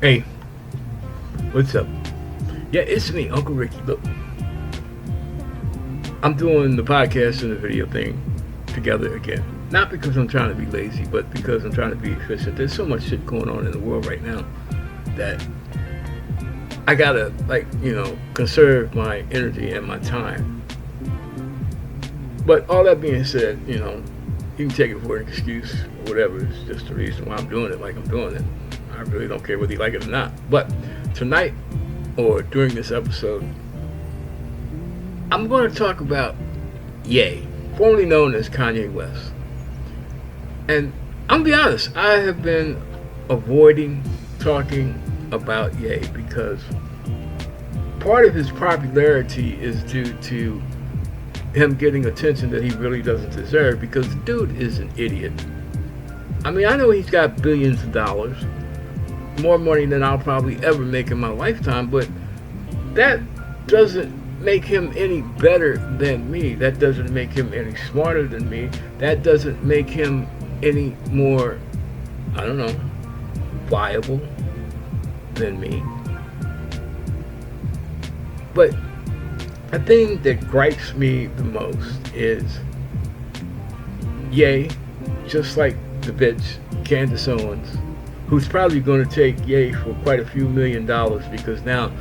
Hey, what's up? Yeah, it's me, Uncle Ricky. Look, I'm doing the podcast and the video thing together again. Not because I'm trying to be lazy, but because I'm trying to be efficient. There's so much shit going on in the world right now that I gotta, conserve my energy and my time. But all that being said, you can take it for an excuse or whatever. It's just the reason why I'm doing it like I'm doing it. I really don't care whether you like it or not. But tonight, or during this episode, I'm going to talk about Ye, formerly known as Kanye West. And I'm going to be honest, I have been avoiding talking about Ye because part of his popularity is due to him getting attention that he really doesn't deserve, because the dude is an idiot. I mean, I know he's got billions of dollars, more money than I'll probably ever make in my lifetime, but that doesn't make him any better than me. That doesn't make him any smarter than me. That doesn't make him any more, I don't know, viable than me. But the thing that gripes me the most is Ye, just like the bitch Candace Owens, who's probably going to take Ye for quite a few $1,000,000 because now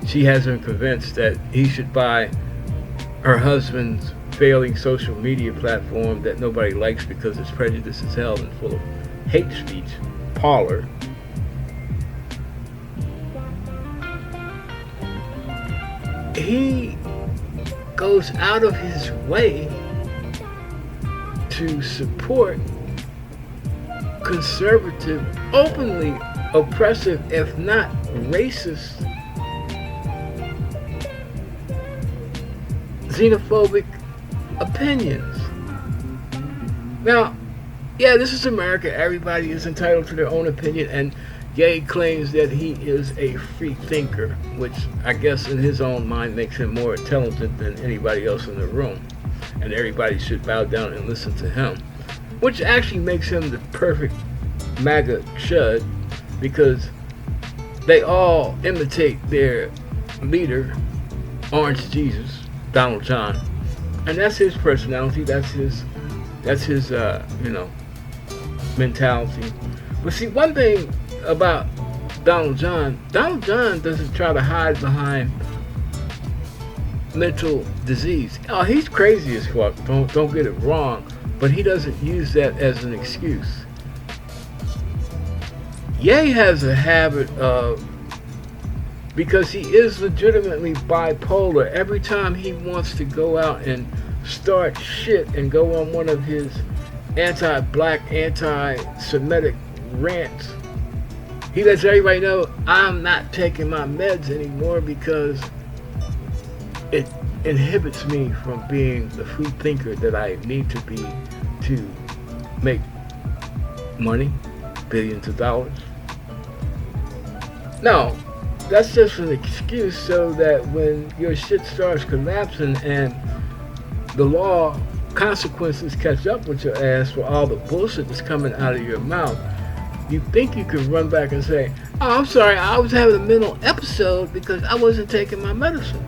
she has him convinced that he should buy her husband's failing social media platform that nobody likes because it's prejudice as hell and full of hate speech, Parler. He goes out of his way to support conservative, openly oppressive, if not racist, xenophobic opinions. Now, yeah, this is America. Everybody is entitled to their own opinion, and Ye claims that he is a free thinker, which I guess in his own mind makes him more intelligent than anybody else in the room, and everybody should bow down and listen to him, which actually makes him the perfect MAGA chud, because they all imitate their leader, Orange Jesus, Donald John, and that's his personality. That's his mentality. But see, one thing about Donald John doesn't try to hide behind mental disease. Oh, he's crazy as fuck. Don't get it wrong, but he doesn't use that as an excuse. Ye has a habit of, because he is legitimately bipolar, every time he wants to go out and start shit and go on one of his anti-black, anti-Semitic rants, he lets everybody know, I'm not taking my meds anymore because it inhibits me from being the free thinker that I need to be to make money, billions of dollars. No, that's just an excuse so that when your shit starts collapsing and the law consequences catch up with your ass for all the bullshit that's coming out of your mouth, you think you can run back and say, oh, I'm sorry, I was having a mental episode because I wasn't taking my medicine.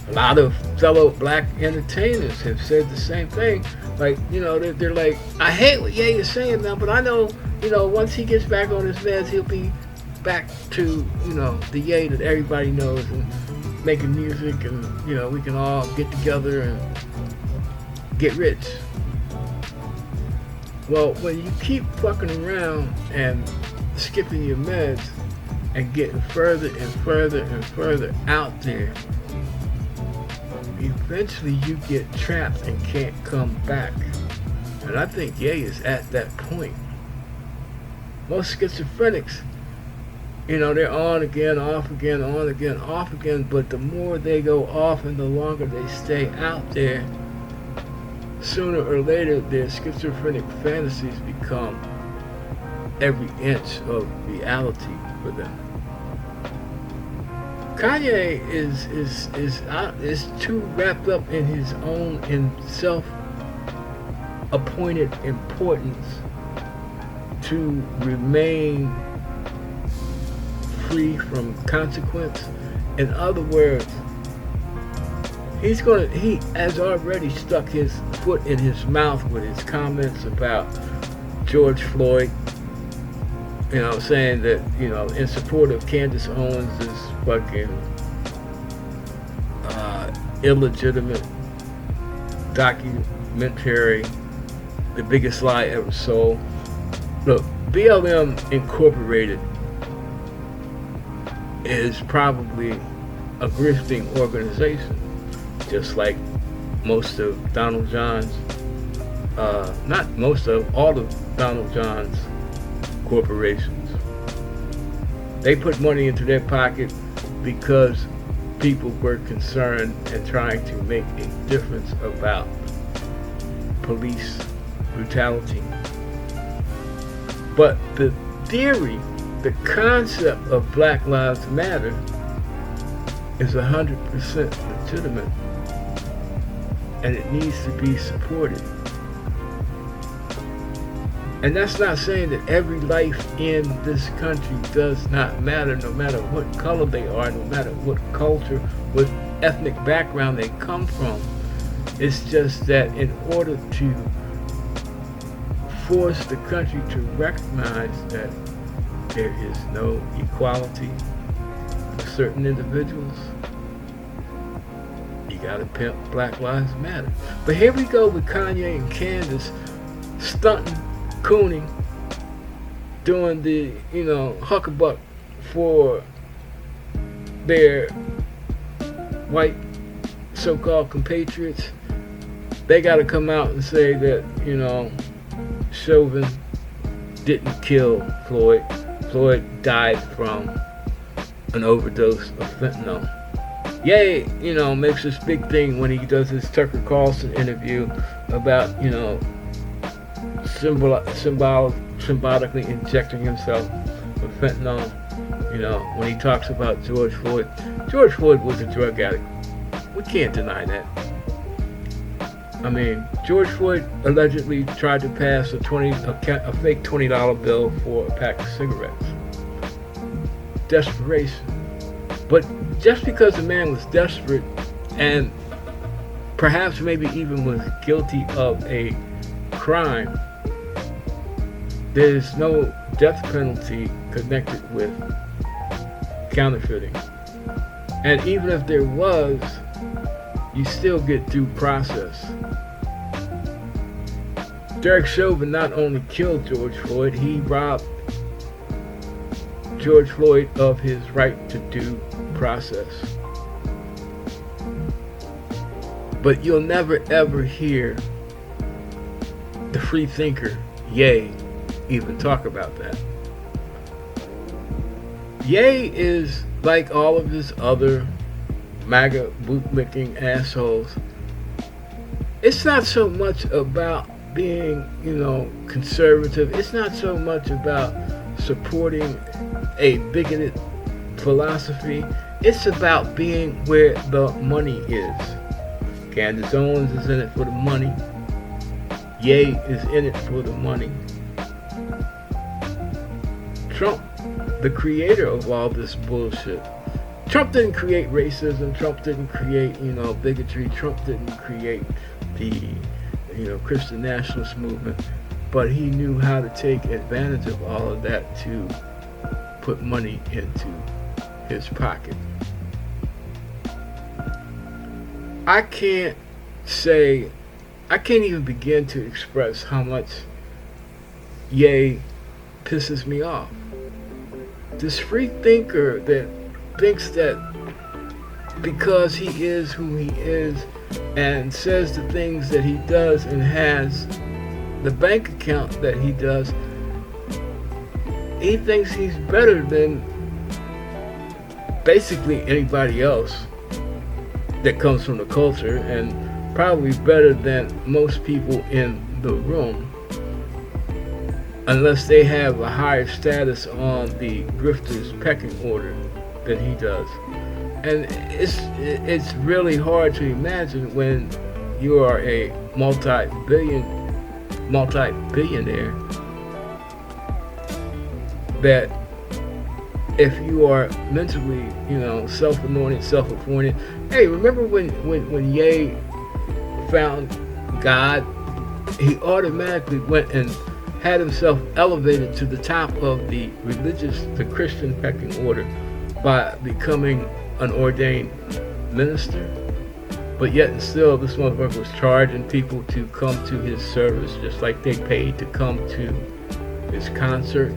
A lot of fellow black entertainers have said the same thing. Like, they're like, I hate what Ye is saying now, but I know, once he gets back on his meds, he'll be back to, the Ye that everybody knows, and making music, and, we can all get together and get rich. Well, when you keep fucking around and skipping your meds and getting further and further and further out there, eventually you get trapped and can't come back. And I think Ye is at that point. Most schizophrenics, they're on again, off again, on again, off again, but the more they go off and the longer they stay out there, sooner or later their schizophrenic fantasies become every inch of reality for them. Kanye is too wrapped up in his own self-appointed importance to remain free from consequence. In other words, he has already stuck his foot in his mouth with his comments about George Floyd, saying that, in support of Candace Owens' fucking illegitimate documentary, The Biggest Lie Ever Sold. Look, BLM Incorporated is probably a grifting organization, just like most of Donald John's, not most of, all of Donald John's corporations. They put money into their pocket because people were concerned and trying to make a difference about police brutality. But the theory, the concept of Black Lives Matter is 100% legitimate, and it needs to be supported. And that's not saying that every life in this country does not matter, no matter what color they are, no matter what culture, what ethnic background they come from. It's just that in order to force the country to recognize that there is no equality for certain individuals, you gotta pimp Black Lives Matter. But here we go with Kanye and Candace stunting, cooning, doing the, huckabuck for their white so-called compatriots. They got to come out and say that, Chauvin didn't kill Floyd. Floyd died from an overdose of fentanyl. Ye, makes this big thing when he does his Tucker Carlson interview about, symbolically injecting himself with fentanyl. When he talks about George Floyd. George Floyd was a drug addict. We can't deny that. I mean, George Floyd allegedly tried to pass a fake $20 bill for a pack of cigarettes. Desperation. But just because the man was desperate and perhaps maybe even was guilty of a crime, there's no death penalty connected with counterfeiting. And even if there was, you still get due process. Derek Chauvin not only killed George Floyd, he robbed George Floyd of his right to due process. But you'll never ever hear the free thinker, Ye, even talk about that. Ye is like all of his other MAGA bootlicking assholes. It's not so much about being, conservative. It's not so much about supporting a bigoted philosophy. It's about being where the money is. Candace Owens is in it for the money. Ye is in it for the money. Trump, the creator of all this bullshit. Trump didn't create racism. Trump didn't create, bigotry. Trump didn't create the, Christian nationalist movement. But he knew how to take advantage of all of that to put money into his pocket. I can't even begin to express how much Ye pisses me off. This free thinker that thinks that because he is who he is and says the things that he does and has the bank account that he does, he thinks he's better than basically anybody else that comes from the culture, and probably better than most people in the room, unless they have a higher status on the grifter's pecking order than he does. And it's really hard to imagine when you are a multi-billionaire that if you are mentally, self-anointed, self-appointed. Hey, remember when Ye found God, he automatically went and had himself elevated to the top of the Christian pecking order by becoming an ordained minister. But yet and still, this motherfucker was charging people to come to his service just like they paid to come to his concert.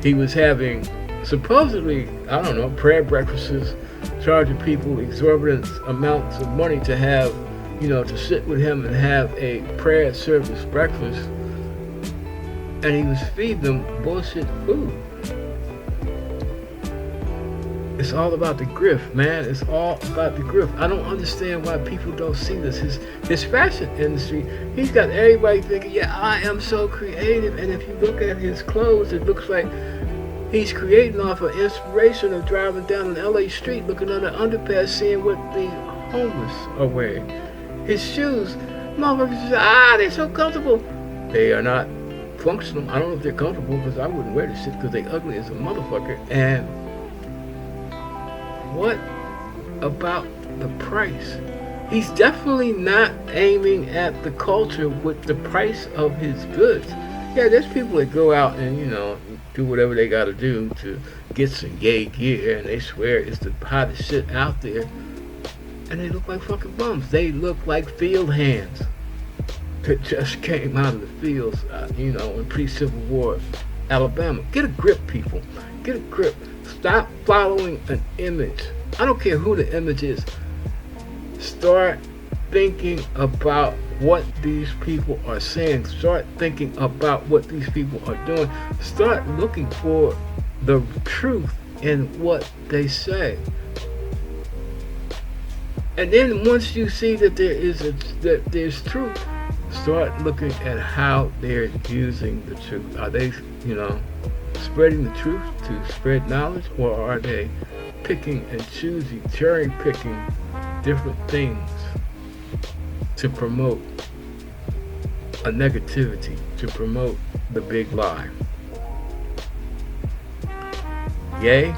He was having supposedly, prayer breakfasts, charging people exorbitant amounts of money to have, to sit with him and have a prayer service breakfast. And he was feeding them bullshit food. It's all about the grift, man. It's all about the grift. I don't understand why people don't see this. His fashion industry, he's got everybody thinking, yeah, I am so creative. And if you look at his clothes, it looks like he's creating off of inspiration of driving down an LA street, looking under an underpass, seeing what the homeless are wearing. His shoes, motherfuckers say, they're so comfortable. They are not functional. I don't know if they're comfortable because I wouldn't wear this shit because they ugly as a motherfucker. And what about the price? He's definitely not aiming at the culture with the price of his goods. Yeah, there's people that go out and, do whatever they gotta do to get some gay gear, and they swear it's the hottest shit out there. And they look like fucking bums. They look like field hands that just came out of the fields, in pre-Civil War Alabama. Get a grip, people. Get a grip. Stop following an image. I don't care who the image is. Start thinking about what these people are saying. Start thinking about what these people are doing. Start looking for the truth in what they say. And then once you see that there's truth, start looking at how they're using the truth. Are they, spreading the truth to spread knowledge, or are they picking and choosing, cherry picking different things to promote a negativity, to promote the big lie? Yay,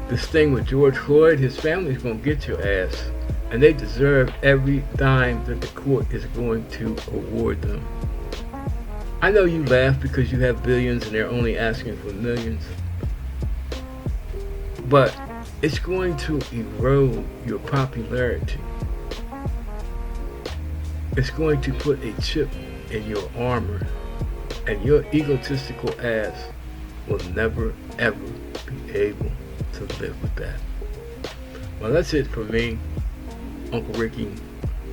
this thing with George Floyd, his family's gonna get your ass, and they deserve every dime that the court is going to award them. I know you laugh because you have billions and they're only asking for millions, but it's going to erode your popularity. It's going to put a chip in your armor, and your egotistical ass will never ever be able to live with that. Well, that's it for me, Uncle Ricky,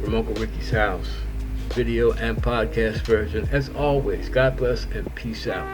from Uncle Ricky's house. Video and podcast version. As always, God bless and peace out.